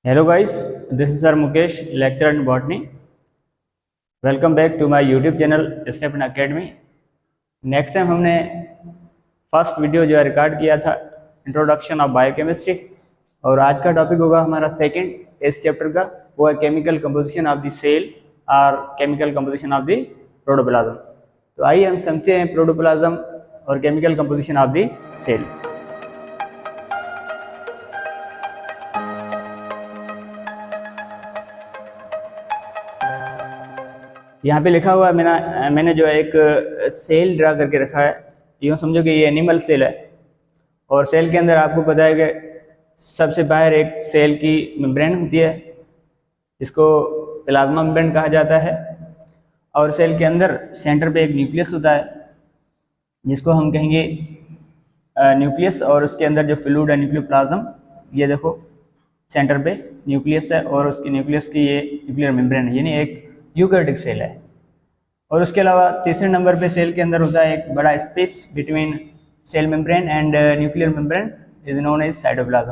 Hello guys, this is Sir Mukesh, lecturer in botany. Welcome back to my YouTube channel Step Academy. Next time हमने first video जो है record किया था introduction of biochemistry, और आज का topic होगा हमारा सेकंड इस चैप्टर का, वो है chemical composition of the cell और chemical composition of the protoplasm. तो आइए हम समझते हैं प्रोटोप्लाज्म और chemical composition of the cell. यहाँ पे लिखा हुआ है मैंने जो है एक सेल ड्रा करके रखा है। यूँ समझो कि ये एनिमल सेल है, और सेल के अंदर आपको पता है कि सबसे बाहर एक सेल की मेम्ब्रेन होती है, इसको प्लाज्मा मेम्ब्रेन कहा जाता है। और सेल के अंदर सेंटर पे एक न्यूक्लियस होता है जिसको हम कहेंगे न्यूक्लियस, और उसके अंदर जो फ्लूइड है न्यूक्लियोप्लाज्म। ये देखो सेंटर पे न्यूक्लियस है और उसकी न्यूक्लियस की ये न्यूक्लियर मेम्ब्रेन है, यानी एक यूकैरियोटिक सेल है। और उसके अलावा तीसरे नंबर पे सेल के अंदर होता है एक बड़ा space between cell membrane and nuclear membrane, is known as cytoplasm.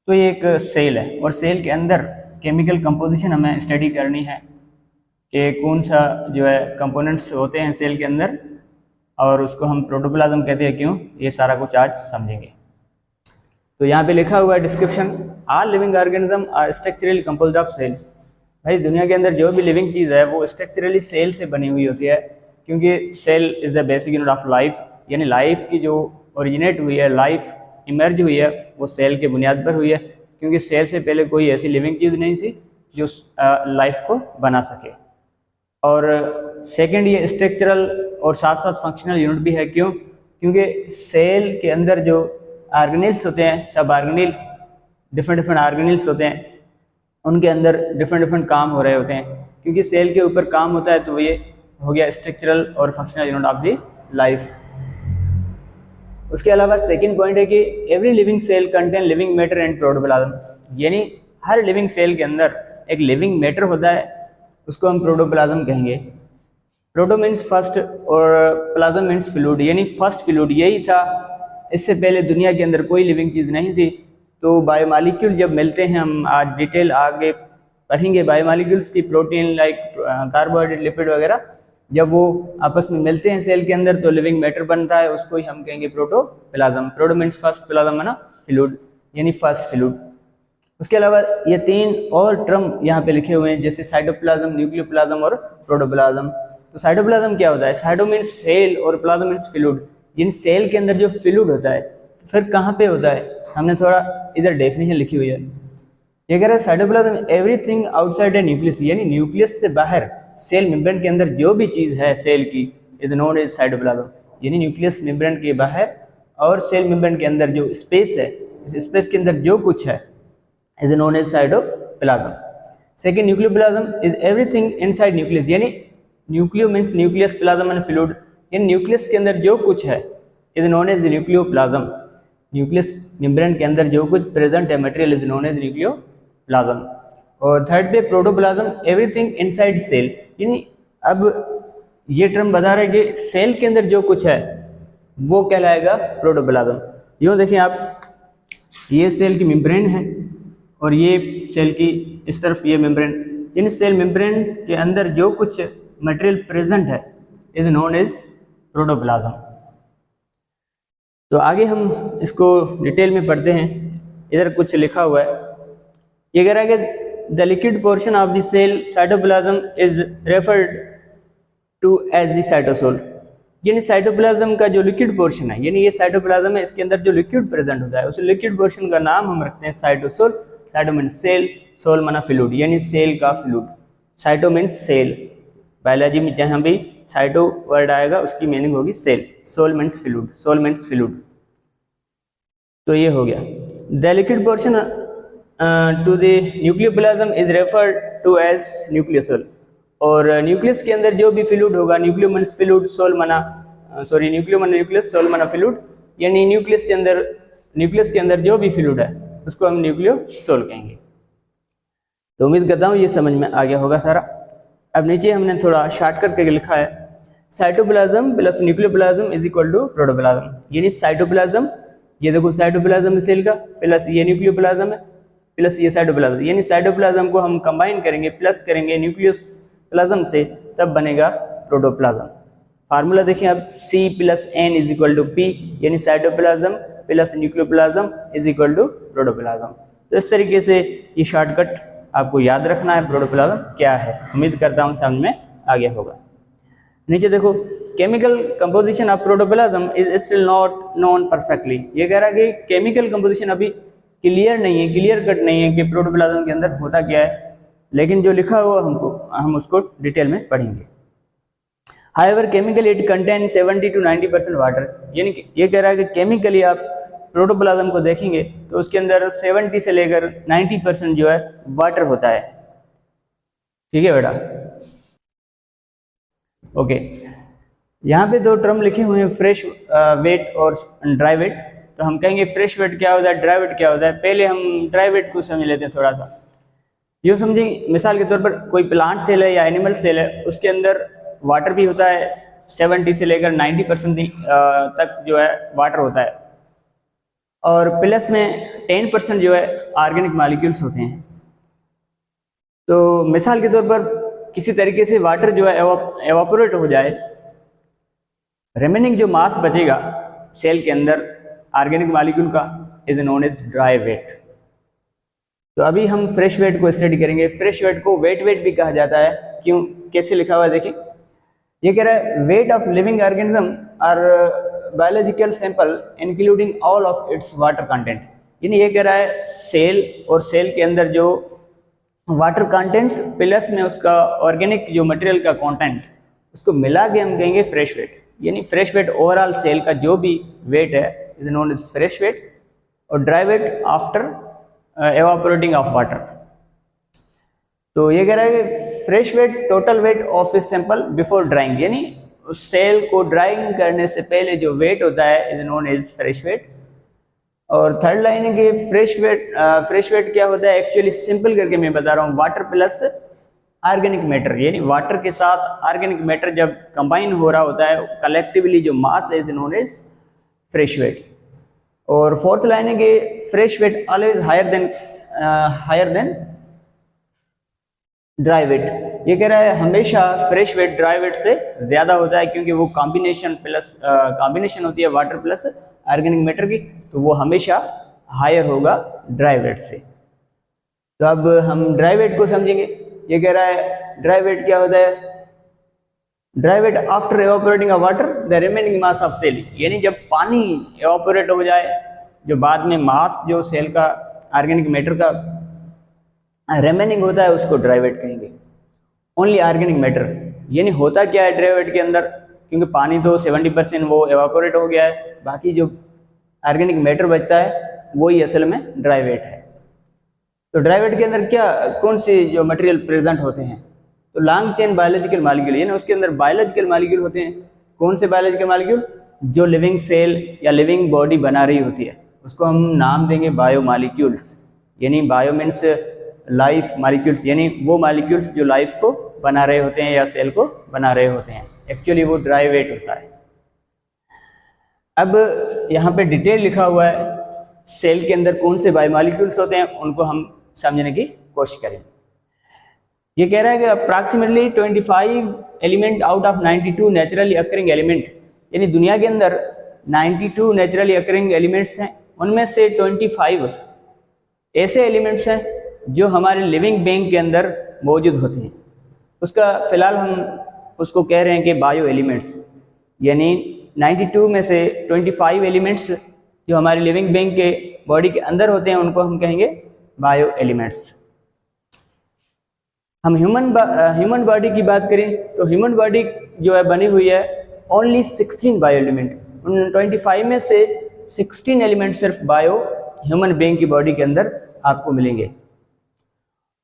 तो ये एक सेल है, और सेल के अंदर केमिकल कंपोजिशन हमें स्टडी करनी है कि कौन सा जो है कंपोनेंट्स होते हैं सेल के अंदर, और उसको हम प्रोटोप्लाज्म कहते हैं क्यों, ये सारा कुछ आज समझेंगे। तो यहाँ पे लिखा हुआ है description, all living organism are structurally composed of cell. भाई दुनिया के अंदर जो भी लिविंग चीज़ है वो स्ट्रक्चरली सेल से बनी हुई होती है, क्योंकि cell is the basic unit of life. यानी लाइफ की जो ओरिजिनेट हुई है, लाइफ इमर्ज हुई है, वो सेल के बुनियाद पर हुई है, क्योंकि सेल से पहले कोई ऐसी लिविंग चीज़ नहीं थी जो लाइफ को बना सके। और सेकेंड, ये स्ट्रक्चरल और साथ साथ फंक्शनल यूनिट भी है। क्यों? क्योंकि सेल के अंदर जो ऑर्गेनेल्स होते हैं, सब ऑर्गेनेल डिफरेंट ऑर्गेनेल्स होते हैं, उनके अंदर डिफरेंट काम हो रहे होते हैं। क्योंकि सेल के ऊपर काम होता है, तो ये हो गया स्ट्रक्चरल और functional unit of the life. उसके अलावा सेकंड पॉइंट है कि every living cell contain living matter and protoplasm, यानी हर लिविंग सेल के अंदर एक लिविंग मैटर होता है, उसको हम प्रोटोप्लाज्म कहेंगे। प्रोटो मीन्स फर्स्ट और प्लाज्म मीन्स फ्लूइड, यानी फर्स्ट फ्लूइड यही था। इससे पहले दुनिया के अंदर कोई लिविंग चीज़ नहीं थी। तो बायोमॉलिक्यूल जब मिलते हैं, हम आज डिटेल आगे पढ़ेंगे बायोमॉलिक्यूल्स की, प्रोटीन लाइक कार्बोहाइड्रेट, लिपिड वगैरह, जब वो आपस में मिलते हैं सेल के अंदर तो लिविंग मैटर बनता है, उसको ही हम कहेंगे protoplasm. Proto means first, plasm माना फ्लूइड, यानी फर्स्ट फ्लूइड। उसके अलावा ये तीन और टर्म यहाँ पे लिखे हुए हैं, जैसे साइटोप्लाज्म, न्यूक्लियोप्लाज्म और प्रोटोप्लाज्म। तो साइटोप्लाज्म क्या होता है? साइटो मीन्स सेल और प्लाज्म मीन्स फ्लूइड, यानी सेल के अंदर जो फ्लूइड होता है। फिर कहाँ पे होता है? हमने थोड़ा इधर डेफिनेशन लिखी हुई है। ये कह रहा है साइटोप्लाज्म एवरीथिंग आउटसाइड ए न्यूक्लियस, यानी न्यूक्लियस से बाहर सेल मेम्ब्रेन के अंदर जो भी चीज़ है सेल की, इज नोन एज साइटोप्लाज्म। यानी न्यूक्लियस मेम्ब्रेन के बाहर और सेल मेम्ब्रेन के अंदर जो स्पेस है, इस स्पेस के अंदर जो कुछ है, is known as cytoplasm. Second, nucleoplasm is everything inside nucleus, यानी nucleo means nucleus, plasm and fluid, यानी न्यूक्लियस के अंदर जो कुछ है, is known as nucleoplasm. Nucleus membrane के अंदर जो कुछ प्रेजेंट है material is known as nucleoplasm. और थर्ड पे प्रोटोप्लाज्म एवरीथिंग इनसाइड सेल, यानी अब ये टर्म बता रहे हैं कि सेल के अंदर जो कुछ है वो कहलाएगा प्रोटोप्लाज्म। यूँ देखिए आप, ये सेल की मेम्ब्रेन है और ये सेल की इस तरफ ये मेम्ब्रेन, यानी सेल मेम्ब्रेन के अंदर जो कुछ मटेरियल प्रेजेंट है इज नोन एज प्रोटोप्लाज्म। तो आगे हम इसको डिटेल में पढ़ते हैं। इधर कुछ लिखा हुआ है, ये कह रहा है कि the liquid portion of the cell cytoplasm is referred to as the cytosol, यानी साइटोप्लाज्म का जो लिक्विड पोर्शन है, यानी ये साइटोप्लाज्म है, इसके अंदर जो लिक्विड प्रेजेंट होता है उस लिक्विड पोर्शन का नाम हम रखते हैं cytosol. Cyto means cell, sol माना फ्लूइड, यानी सेल का fluid. Cyto means cell, biology में जहाँ भी साइटो वर्ड आएगा उसकी मीनिंग होगी cell. Sol means fluid, sol means fluid. तो ये हो गया। The liquid portion to the nucleoplasm is referred to as nucleosol, और न्यूक्लियस के अंदर जो भी फ्लूइड होगा, न्यूक्लियो मीन्स फ्लूइड, सोल माना न्यूक्लियो माना न्यूक्लियस, सोल माना फ्लूइड, यानी न्यूक्लियस के अंदर जो भी फ्लूइड है उसको हम न्यूक्लियोसोल कहेंगे। तो उम्मीद करता हूँ ये समझ में आ गया होगा सारा। अब नीचे हमने थोड़ा शार्ट करके लिखा है, cytoplasm plus nucleoplasm is equal to protoplasm, यानी साइटोप्लाज्म, ये देखो साइटोप्लाज्म सेल का, प्लस ये न्यूक्लियोप्लाज्म है, प्लस ये साइटोप्लाज्म, यानी साइटोप्लाज्म को हम कंबाइन करेंगे, प्लस करेंगे न्यूक्लियस प्लाज्म से, तब बनेगा प्रोटोप्लाज्म। फार्मूला देखिए अब, C+N=P, यानी cytoplasm plus nucleoplasm is equal to protoplasm. तो इस तरीके से ये शॉर्टकट आपको याद रखना है प्रोटोप्लाज्म क्या है। उम्मीद करता हूँ समझ में आ गया होगा। नीचे देखो, chemical composition of protoplasm is still not known perfectly. ये कह रहा है कि केमिकल कंपोजिशन अभी क्लियर नहीं है, क्लियर कट नहीं है कि प्रोटोप्लाज्म के अंदर होता क्या है, लेकिन जो लिखा हुआ हम उसको डिटेल में पढ़ेंगे। However chemically it contain 70 to 90% water, यानी कि ये कह रहा है कि केमिकली आप प्रोटोप्लाज्म को देखेंगे तो उसके अंदर 70 से लेकर 90% जो है वाटर होता है। ठीक है बेटा, ओके। यहाँ पे दो टर्म लिखे हुए हैं, फ्रेश वेट और ड्राई वेट। तो हम कहेंगे फ्रेश वेट क्या होता है, ड्राई वेट क्या होता है। पहले हम ड्राई वेट को समझ लेते हैं थोड़ा सा। यूँ समझिए, मिसाल के तौर पर कोई प्लांट सेल है या एनिमल सेल है, उसके अंदर वाटर भी होता है, 70 से लेकर 90% तक जो है वाटर होता है, और प्लस में 10% जो है ऑर्गेनिक मॉलिक्यूल्स होते हैं। तो मिसाल के तौर पर किसी तरीके से वाटर जो है एवापोरेट हो जाए, रिमेनिंग जो मास बचेगा सेल के अंदर ऑर्गेनिक मॉलिक्यूल का is known as dry weight. तो अभी हम फ्रेश वेट को स्टडी करेंगे। फ्रेश वेट को वेट भी कहा जाता है। क्यों, कैसे लिखा हुआ है देखिए, ये कह रहा है वेट ऑफ लिविंग ऑर्गेनिज्म और biological sample including all of its water content. यानी ये कह रहा है सेल और सेल के अंदर जो वाटर कंटेंट प्लस में उसका ऑर्गेनिक जो मटेरियल का कंटेंट, उसको मिला के हम कहेंगे फ्रेश वेट। यानी फ्रेश वेट ओवरऑल सेल का जो भी वेट है is known as fresh weight, और dry weight after evaporating off water. तो ये कह रहा है कि fresh weight total weight of a sample before drying, यानी उस सेल को ड्राइंग करने से पहले जो वेट होता है is known as fresh weight. और थर्ड लाइन है कि फ्रेश वेट क्या होता है, एक्चुअली सिंपल करके मैं बता रहा हूँ, वाटर प्लस ऑर्गेनिक मैटर, यानी वाटर के साथ ऑर्गेनिक मैटर जब कंबाइन हो रहा होता है कलेक्टिवली, जो मास है is known as fresh weight. और फोर्थ लाइन है कि fresh weight always higher than dry weight. ये कह रहा है हमेशा फ्रेश वेट ड्राई वेट से ज़्यादा होता है, क्योंकि वो कॉम्बिनेशन होती है वाटर प्लस ऑर्गेनिक मैटर की, तो वो हमेशा हायर होगा ड्राई वेट से। तो अब हम ड्राई वेट को समझेंगे। ये कह रहा है ड्राई वेट क्या होता है, dry weight after evaporating off water the remaining mass of cell, यानी जब पानी एवापोरेट हो जाए, जो बाद में मास जो सेल का ऑर्गेनिक मैटर का रिमेनिंग होता है उसको ड्राई वेट कहेंगे। ओनली ऑर्गेनिक मैटर, यानी होता क्या है ड्राई वेट के अंदर, क्योंकि पानी तो 70% वो एवापोरेट हो गया है, बाकी जो ऑर्गेनिक मैटर बचता है वही असल में ड्राई वेट है। तो ड्राई वेट के अंदर क्या कौन सी जो मटेरियल प्रेजेंट होते हैं, तो लॉन्ग चेन बायोलॉजिकल मॉलिक्यूल, यानी उसके अंदर बायोलॉजिकल मॉलिक्यूल होते हैं। कौन से बायोलॉजिकल मॉलिक्यूल, जो लिविंग सेल या लिविंग बॉडी बना रही होती है, उसको हम नाम देंगे बायो मॉलिक्यूल्स। यानी बायो मीन्स लाइफ, मॉलिक्यूल्स यानी वो मॉलिक्यूल्स जो लाइफ को बना रहे होते हैं या सेल को बना रहे होते हैं, एक्चुअली वो ड्राई वेट होता है। अब यहाँ पे डिटेल लिखा हुआ है, सेल के अंदर कौन से बायोमॉलिक्यूल्स होते हैं उनको हम समझने की कोशिश करेंगे। ये कह रहा है कि approximately 25 element out of 92 naturally occurring element, यानी दुनिया के अंदर 92 नेचुरली अकरिंग एलिमेंट्स हैं, उनमें से 25 ऐसे एलिमेंट्स हैं जो हमारे लिविंग बीइंग के अंदर मौजूद होते हैं। उसका फ़िलहाल हम उसको कह रहे हैं कि बायो एलिमेंट्स, यानी 92 में से 25 एलिमेंट्स जो हमारे लिविंग बीइंग के बॉडी के अंदर होते हैं उनको हम कहेंगे बायो एलिमेंट्स। हम ह्यूमन बॉडी की बात करें तो ह्यूमन बॉडी जो है बनी हुई है ओनली 16 बायो एलिमेंट। उन 25 में से 16 एलिमेंट सिर्फ बायो ह्यूमन बीइंग की बॉडी के अंदर आपको मिलेंगे,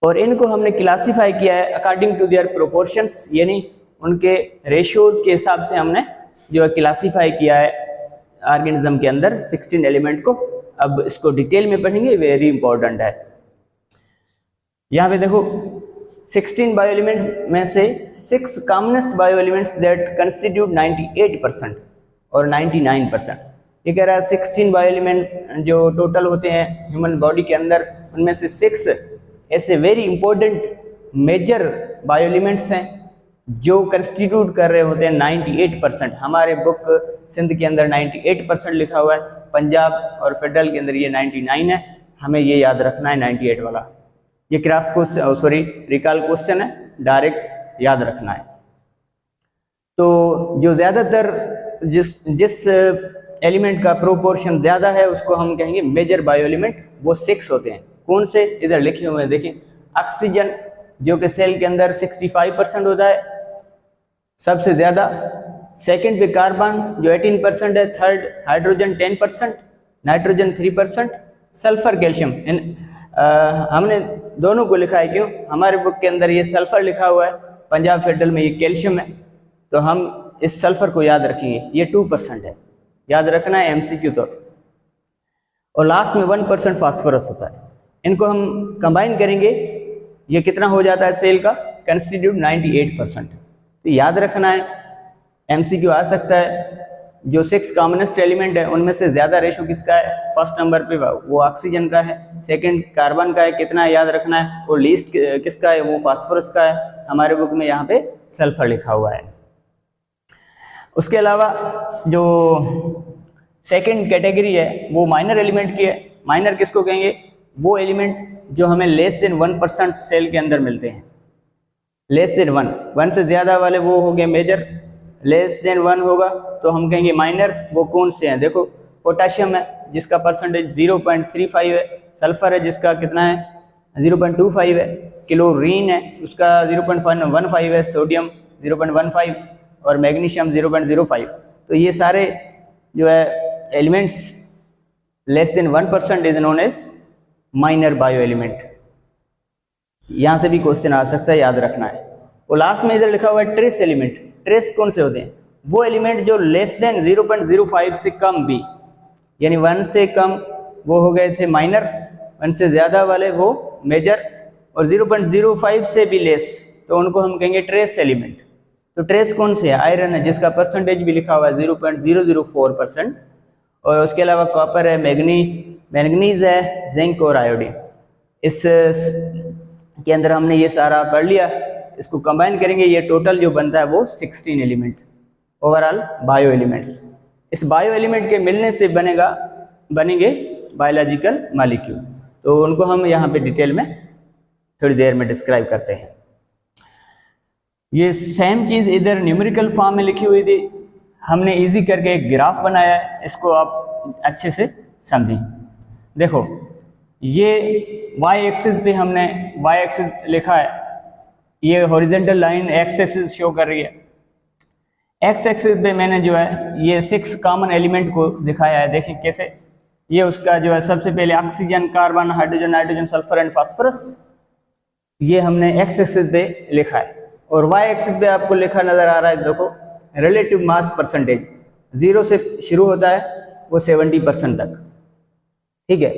और इनको हमने क्लासीफाई किया है अकॉर्डिंग टू देयर प्रोपोर्शंस, यानी उनके रेशियोज के हिसाब से हमने जो है क्लासीफाई किया है ऑर्गेनिज्म के अंदर 16 एलिमेंट को। अब इसको डिटेल में पढ़ेंगे, वेरी इंपॉर्टेंट है। यहाँ पे देखो 16 बायो एलिमेंट में से 6 commonest bio elements that constitute 98% और 99%। ये कह रहा है 16 बायो एलिमेंट जो टोटल होते हैं ह्यूमन बॉडी के अंदर, उनमें से 6 ऐसे very important major bio elements हैं जो कंस्टिट्यूट कर रहे होते हैं 98%। हमारे बुक सिंध के अंदर 98% लिखा हुआ है, पंजाब और फेडरल के अंदर ये 99 है। हमें ये याद रखना है 98 वाला। ये cross question, sorry recall question है, डायरेक्ट याद रखना है। तो जो ज़्यादातर जिस एलिमेंट का प्रोपोर्शन ज़्यादा है उसको हम कहेंगे मेजर बायो एलिमेंट। वो 6 होते हैं। कौन से? इधर लिखे हुए हैं, देखिए। ऑक्सीजन जो कि सेल के अंदर 65% होता है सबसे ज़्यादा। सेकंड पे कार्बन जो 18% है। Third hydrogen 10%, nitrogen 3%, sulphur, calcium. हमने दोनों को लिखा है, क्यों? हमारे बुक के अंदर ये सल्फर लिखा हुआ है, पंजाब फेडरल में ये कैल्शियम है, तो हम इस सल्फर को याद रखेंगे। ये 2% है, याद रखना है एमसीक्यू तौर। और लास्ट में 1% फास्फोरस होता है। इनको हम कंबाइन करेंगे, ये कितना हो जाता है सेल का? कंस्टिट्यूट 98%। तो याद रखना है, एमसीक्यू आ सकता है। जो 6 कॉमनेस्ट एलिमेंट है उनमें से ज़्यादा रेशो किसका है? फर्स्ट नंबर पे वो ऑक्सीजन का है, सेकंड कार्बन का है, कितना है याद रखना है। और लीस्ट किसका है? वो फास्फोरस का है। हमारे बुक में यहाँ पे सल्फर लिखा हुआ है। उसके अलावा जो सेकंड कैटेगरी है वो माइनर एलिमेंट की है। माइनर किसको कहेंगे? वो एलिमेंट जो हमें लेस देन 1% सेल के अंदर मिलते हैं। लेस देन 1 से ज़्यादा वाले वो हो गए मेजर, लेस देन 1 होगा तो हम कहेंगे माइनर। वो कौन से हैं? देखो, पोटाशियम है जिसका परसेंटेज 0.35 है, सल्फर है जिसका कितना है? 0.25 है, क्लोरीन है उसका 0.15 है, सोडियम 0.15 और मैग्नीशियम 0.05। तो ये सारे जो है elements less than 1% is known as minor bio element. यहाँ से भी क्वेश्चन आ सकता है, याद रखना है। और लास्ट में इधर लिखा हुआ है ट्रेस एलिमेंट। ट्रेस कौन से होते हैं? वो एलिमेंट जो लेस देन 0.05 से कम भी, यानी 1 से कम वो हो गए थे माइनर, 1 से ज़्यादा वाले वो मेजर, और 0.05 से भी लेस तो उनको हम कहेंगे ट्रेस एलिमेंट। तो ट्रेस कौन से है? आयरन है जिसका परसेंटेज भी लिखा हुआ है 0.004%, और उसके अलावा कॉपर है, मैंगनीज है, जिंक और आयोडीन। इस के अंदर हमने ये सारा पढ़ लिया। इसको कंबाइन करेंगे, ये टोटल जो बनता है वो 16 एलिमेंट ओवरऑल बायो एलिमेंट्स। इस बायो एलिमेंट के मिलने से बनेंगे बायोलॉजिकल मॉलिक्यूल। तो उनको हम यहाँ पे डिटेल में थोड़ी देर में डिस्क्राइब करते हैं। ये सेम चीज़ इधर न्यूमेरिकल फॉर्म में लिखी हुई थी, हमने इजी करके एक ग्राफ बनाया है, इसको आप अच्छे से समझें। देखो, ये वाई एक्सिस पे हमने वाई एक्सिस लिखा है, ये horizontal line x axis show कर रही है। एक्स एक्सिस पे मैंने जो है ये 6 कॉमन एलिमेंट को दिखाया है। देखिए कैसे, ये उसका जो है सबसे पहले oxygen, carbon, hydrogen, nitrogen, sulphur and phosphorus, ये हमने एक्स एक्सिस पे लिखा है। और वाई एक्सिस पे आपको लिखा नजर आ रहा है, देखो, रिलेटिव मास परसेंटेज 0 से शुरू होता है वो 70% तक, ठीक है।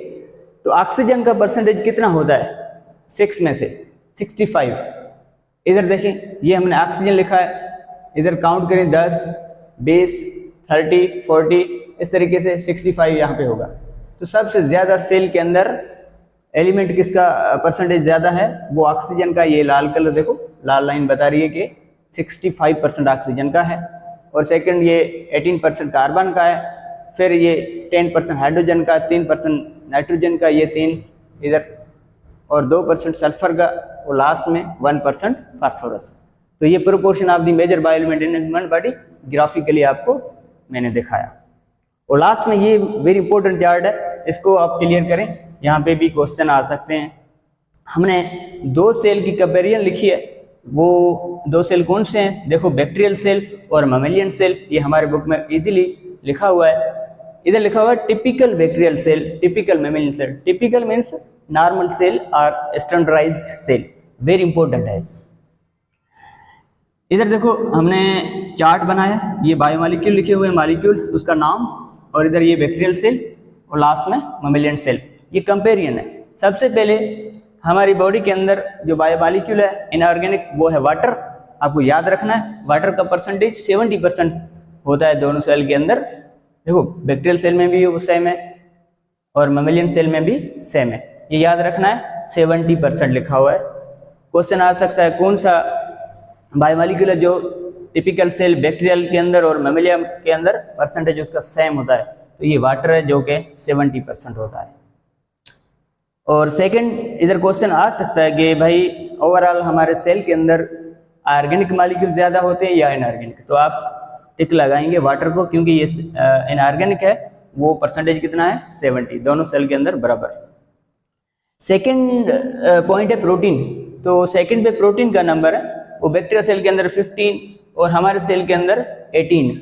तो ऑक्सीजन का परसेंटेज कितना होता है 6 में से? 65। इधर देखें, ये हमने ऑक्सीजन लिखा है, इधर काउंट करें 10, 20, 30, 40, इस तरीके से 65 यहाँ पे होगा। तो सबसे ज़्यादा सेल के अंदर एलिमेंट किसका परसेंटेज ज़्यादा है? वो ऑक्सीजन का। ये लाल कलर देखो, लाल लाइन बता रही है कि 65% ऑक्सीजन का है। और सेकंड ये 18% कार्बन का है, फिर ये 10% हाइड्रोजन का, 3% नाइट्रोजन का, ये 3 इधर, और 2% सल्फर का, और लास्ट में 1% फास्फोरस। तो ये proportion of the major bio element in human body graphically आपको मैंने दिखाया। और लास्ट में ये वेरी इंपॉर्टेंट चार्ट है, इसको आप क्लियर करें, यहाँ पे भी क्वेश्चन आ सकते हैं। हमने 2 सेल की कंपेरिजन लिखी है, वो 2 सेल कौन से हैं? देखो, बैक्टीरियल सेल और ममेलियन सेल, ये हमारे बुक में इजीली लिखा हुआ है। इधर लिखा हुआ है typical bacterial cell, typical mammalian cell. Typical means normal cell और स्टैंडर्डाइज्ड सेल, वेरी इंपॉर्टेंट है। इधर देखो, हमने चार्ट बनाया, ये बायोमॉलिक्यूल लिखे हुए हैं, मॉलिक्यूल्स, उसका नाम, और इधर ये बैक्टीरियल सेल और लास्ट में ममेलियन सेल। ये कंपेरिजन है। सबसे पहले हमारी बॉडी के अंदर जो बायोमॉलिक्यूल है इनऑर्गेनिक, वो है वाटर। आपको याद रखना है, वाटर का परसेंटेज 70% होता है दोनों सेल के अंदर। देखो बैक्टीरियल सेल में भी वो सेम है और ममेलियन सेल में भी सेम है, ये याद रखना है। 70% लिखा हुआ है। क्वेश्चन आ सकता है कौन सा बायोमॉलिक्यूल है जो टिपिकल सेल बैक्टीरियल के अंदर और ममेलिया के अंदर परसेंटेज उसका सेम होता है, तो ये वाटर है जो कि 70% होता है। और सेकंड इधर क्वेश्चन आ सकता है कि भाई ओवरऑल हमारे सेल के अंदर ऑर्गेनिक मॉलिक्यूल ज़्यादा होते हैं या इनऑर्गेनिक, तो आप टिक लगाएंगे वाटर को, क्योंकि ये इनऑर्गेनिक है, वो परसेंटेज कितना है 70, दोनों सेल के अंदर बराबर। सेकंड पॉइंट है प्रोटीन, तो सेकंड पे प्रोटीन का नंबर है, वो बैक्टीरिया सेल के अंदर 15 और हमारे सेल के अंदर 18।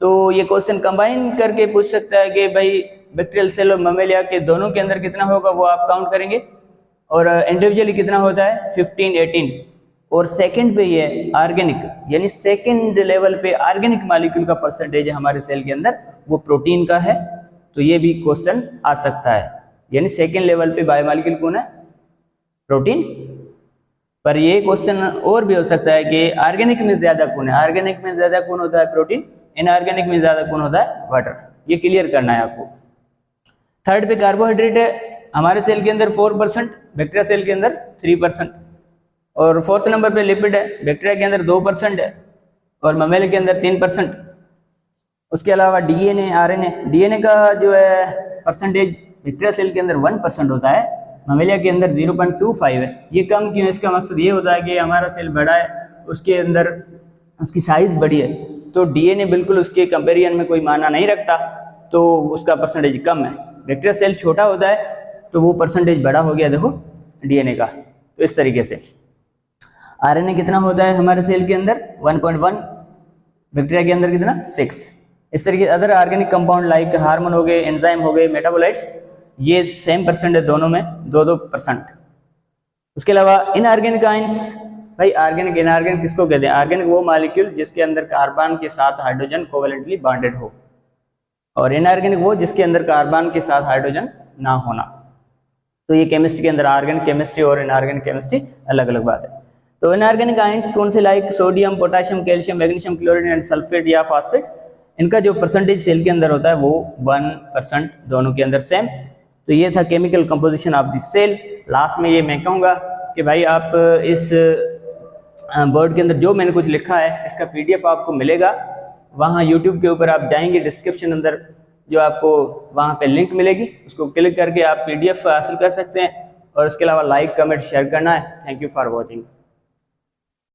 तो ये क्वेश्चन कंबाइन करके पूछ सकता है कि भाई बैक्टीरियल सेल और ममेलिया के दोनों के अंदर कितना होगा वो आप काउंट करेंगे, और इंडिविजुअली कितना होता है 15, 18। और सेकंड पे ये ऑर्गेनिक, यानी सेकंड लेवल पे ऑर्गेनिक मॉलिक्यूल का परसेंटेज है हमारे सेल के अंदर, वो प्रोटीन का है। तो ये भी क्वेश्चन आ सकता है, यानी सेकंड लेवल पे बायोमॉलिक्यूल कौन है, प्रोटीन। पर ये क्वेश्चन और भी हो सकता है कि ऑर्गेनिक में ज्यादा कौन है, ऑर्गेनिक में ज्यादा कौन होता है प्रोटीन, इनऑर्गेनिक में ज्यादा कौन होता है वाटर, ये क्लियर करना है आपको। थर्ड पे कार्बोहाइड्रेट है, हमारे सेल के अंदर 4%, बैक्टीरिया सेल के अंदर 3%। और फोर्थ नंबर पे लिपिड है, बैक्टीरिया के अंदर 2% है और ममेलिया के अंदर 3%। उसके अलावा डीएनए, आरएनए, डीएनए का जो है परसेंटेज बैक्टीरिया सेल के अंदर 1% होता है, ममेलिया के अंदर 0.25 है। ये कम क्यों है, इसका मकसद ये होता है कि हमारा सेल बड़ा है, उसके अंदर उसकी साइज बड़ी है, तो डीएनए बिल्कुल उसके कंपेरिजन में कोई मायना नहीं रखता, तो उसका परसेंटेज कम है। बैक्टीरिया सेल छोटा होता है तो वो परसेंटेज बड़ा हो गया, देखो डीएनए का। तो इस तरीके से आरएनए कितना होता है हमारे सेल के अंदर 1.1, बैक्टीरिया के अंदर कितना 6। इस तरीके other organic compound like hormone हो गए, एंजाइम हो गए, मेटाबोलाइट्स, ये सेम परसेंट है दोनों में, 2-2%। उसके अलावा इनऑर्गेनिक आयंस, भाई ऑर्गेनिक इनऑर्गेनिक किसको कहते हैं, ऑर्गेनिक वो मॉलिक्यूल जिसके अंदर कार्बन के साथ हाइड्रोजन कोवेलेंटली बॉन्डेड हो, और इनऑर्गेनिक वो जिसके अंदर कार्बन के साथ हाइड्रोजन ना होना। तो ये केमिस्ट्री के अंदर ऑर्गेनिक केमिस्ट्री और इनऑर्गेनिक केमिस्ट्री अलग अलग बात है। तो इनऑर्गेनिक आयंस कौन से, like sodium, potassium, calcium, magnesium, chlorine and sulphate या फास्फेट, इनका जो परसेंटेज सेल के अंदर होता है वो 1% दोनों के अंदर सेम। तो ये था chemical composition of the cell. Last में ये मैं कहूँगा कि भाई आप इस बोर्ड के अंदर जो मैंने कुछ लिखा है इसका PDF आपको मिलेगा, वहाँ YouTube के ऊपर आप जाएंगे, डिस्क्रिप्शन अंदर जो आपको वहाँ पे लिंक मिलेगी, उसको क्लिक करके आप PDF हासिल कर सकते हैं। और उसके अलावा लाइक, कमेंट, शेयर करना है। Thank you for watching.